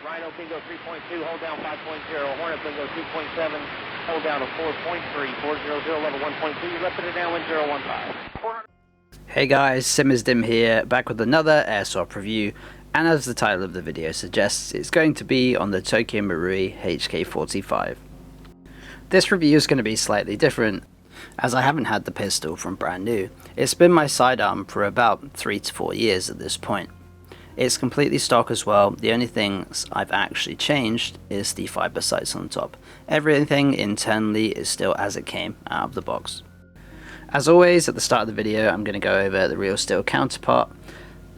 Rhino Bingo 3.2, hold down 5.0. Hornet Bingo 2.7, hold down to 4.3. 400, level 1.2. You're left it down, wind 015. Hey guys, SimmersDim here, back with another Airsoft review, and as the title of the video suggests, it's going to be on the Tokyo Marui HK45. This review is going to be slightly different, as I haven't had the pistol from brand new. It's been my sidearm for about 3 to 4 years at this point. It's completely stock as well. The only things I've actually changed is the fiber sights on top. Everything internally is still as it came out of the box. As always, at the start of the video, I'm going to go over the real steel counterpart,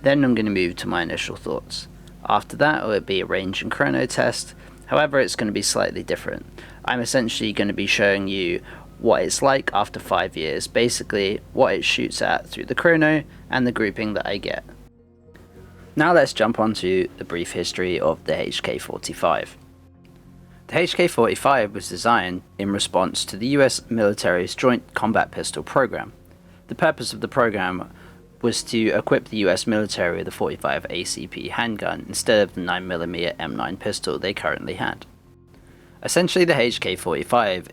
then I'm going to move to my initial thoughts. After that, it will be a range and chrono test. However, it's going to be slightly different. I'm essentially going to be showing you what it's like after 5 years, basically what it shoots at through the chrono and the grouping that I get. Now let's jump onto the brief history of the HK45. The HK45 was designed in response to the US military's Joint Combat Pistol program. The purpose of the program was to equip the US military with a 45 ACP handgun instead of the 9mm M9 pistol they currently had. Essentially, the HK45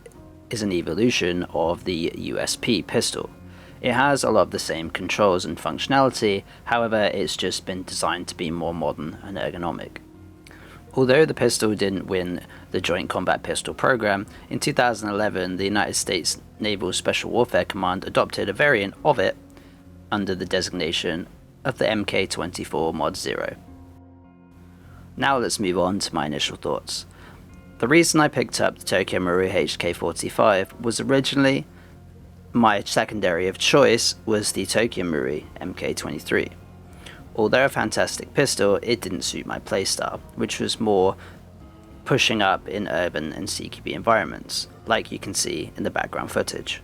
is an evolution of the USP pistol. It has a lot of the same controls and functionality, however it's just been designed to be more modern and ergonomic. Although the pistol didn't win the Joint Combat Pistol program, in 2011 the United States Naval Special Warfare Command adopted a variant of it under the designation of the MK24 Mod 0. Now let's move on to my initial thoughts. The reason I picked up the Tokyo Marui HK45 was originally my secondary of choice was the Tokyo Marui MK23. Although a fantastic pistol, it didn't suit my playstyle, which was more pushing up in urban and CQB environments, like you can see in the background footage.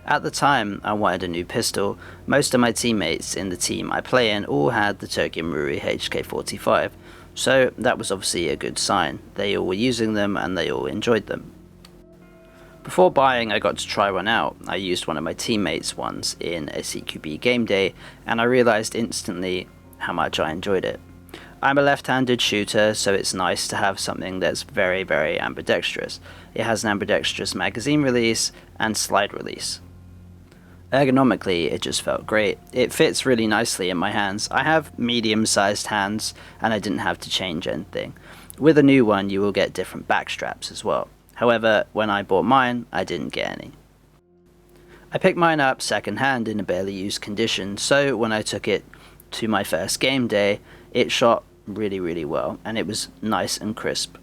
At the time I wanted a new pistol. Most of my teammates in the team I play in all had the Tokyo Marui HK45, so that was obviously a good sign. They all were using them and they all enjoyed them. Before buying, I got to try one out. I used one of my teammates' ones in a CQB game day, and I realized instantly how much I enjoyed it. I'm a left-handed shooter, so it's nice to have something that's very, very ambidextrous. It has an ambidextrous magazine release and slide release. Ergonomically, it just felt great. It fits really nicely in my hands. I have medium-sized hands, and I didn't have to change anything. With a new one, you will get different back straps as well. However, when I bought mine, I didn't get any. I picked mine up second-hand in a barely used condition, so when I took it to my first game day, it shot really well, and it was nice and crisp.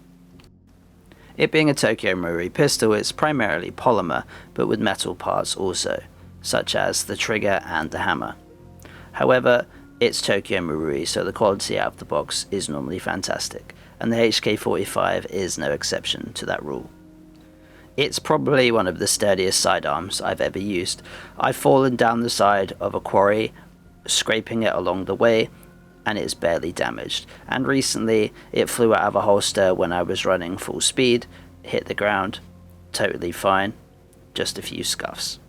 It being a Tokyo Marui pistol, it's primarily polymer, but with metal parts also, such as the trigger and the hammer. However, it's Tokyo Marui, so the quality out of the box is normally fantastic, and the HK45 is no exception to that rule. It's probably one of the sturdiest sidearms I've ever used. I've fallen down the side of a quarry, scraping it along the way, and it's barely damaged. And recently, it flew out of a holster when I was running full speed, hit the ground, totally fine, just a few scuffs.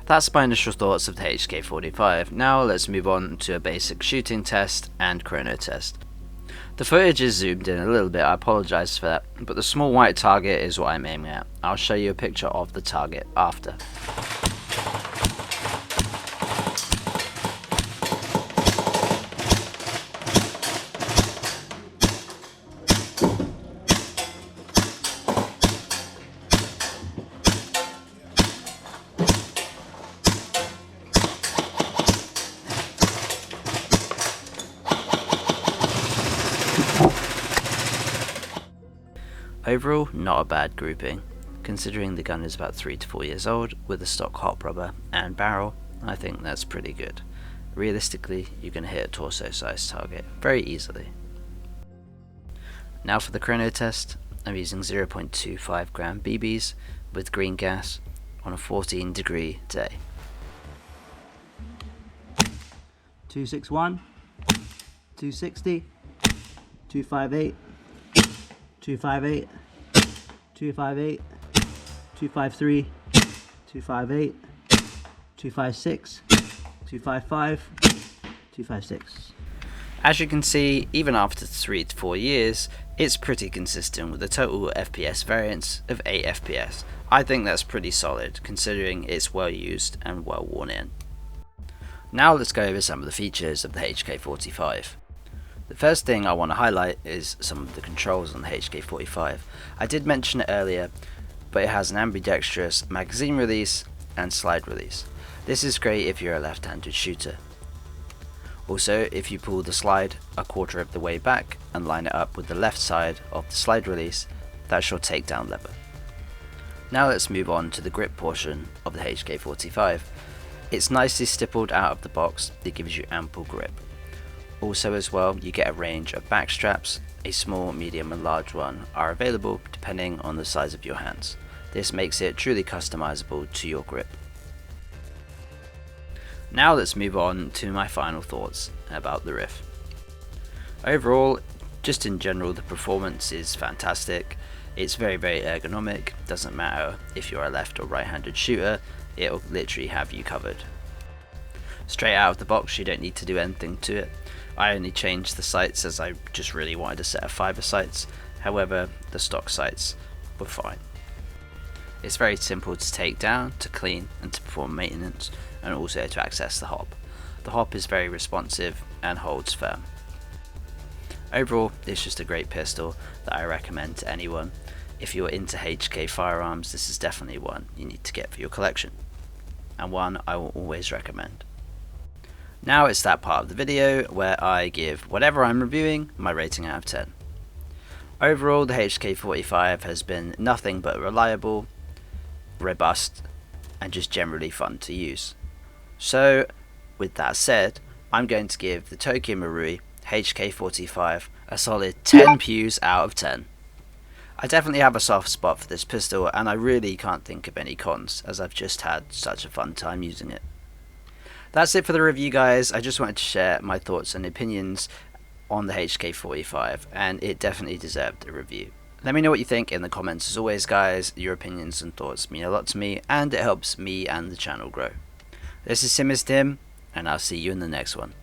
That's my initial thoughts of the HK45. Now let's move on to a basic shooting test and chrono test. The footage is zoomed in a little bit, I apologise for that, but the small white target is what I'm aiming at. I'll show you a picture of the target after. Overall, not a bad grouping. Considering the gun is about 3 to 4 years old with a stock hot rubber and barrel, I think that's pretty good. Realistically, you can hit a torso sized target very easily. Now for the chrono test, I'm using 0.25 gram BBs with green gas on a 14-degree day. 261, 260, 258, 258, 258, 253, 258, 256, 255, 256. As you can see, even after 3 to 4 years, it's pretty consistent with a total FPS variance of 8 FPS. I think that's pretty solid considering it's well used and well worn in. Now let's go over some of the features of the HK45. The first thing I want to highlight is some of the controls on the HK45. I did mention it earlier, but it has an ambidextrous magazine release and slide release. This is great if you're a left-handed shooter. Also, if you pull the slide a quarter of the way back and line it up with the left side of the slide release, that's your takedown lever. Now let's move on to the grip portion of the HK45. It's nicely stippled out of the box that gives you ample grip. Also as well, you get a range of back straps. A small, medium and large one are available depending on the size of your hands. This makes it truly customizable to your grip. Now let's move on to my final thoughts about the Riff. Overall, just in general, the performance is fantastic. It's very ergonomic. Doesn't matter if you're a left or right-handed shooter, it'll literally have you covered. Straight out of the box, you don't need to do anything to it. I only changed the sights as I just really wanted a set of fiber sights. However, the stock sights were fine. It's very simple to take down, to clean and to perform maintenance, and also to access the hop. The hop is very responsive and holds firm. Overall, it's just a great pistol that I recommend to anyone. If you're into HK firearms, this is definitely one you need to get for your collection, and one I will always recommend. Now it's that part of the video where I give whatever I'm reviewing my rating out of 10. Overall, the HK45 has been nothing but reliable, robust, and just generally fun to use. So, with that said, I'm going to give the Tokyo Marui HK45 a solid 10 pews out of 10. I definitely have a soft spot for this pistol, and I really can't think of any cons, as I've just had such a fun time using it. That's it for the review, guys. I just wanted to share my thoughts and opinions on the HK45, and it definitely deserved a review. Let me know what you think in the comments. As always, guys, your opinions and thoughts mean a lot to me, and it helps me and the channel grow. This is Dim, and I'll see you in the next one.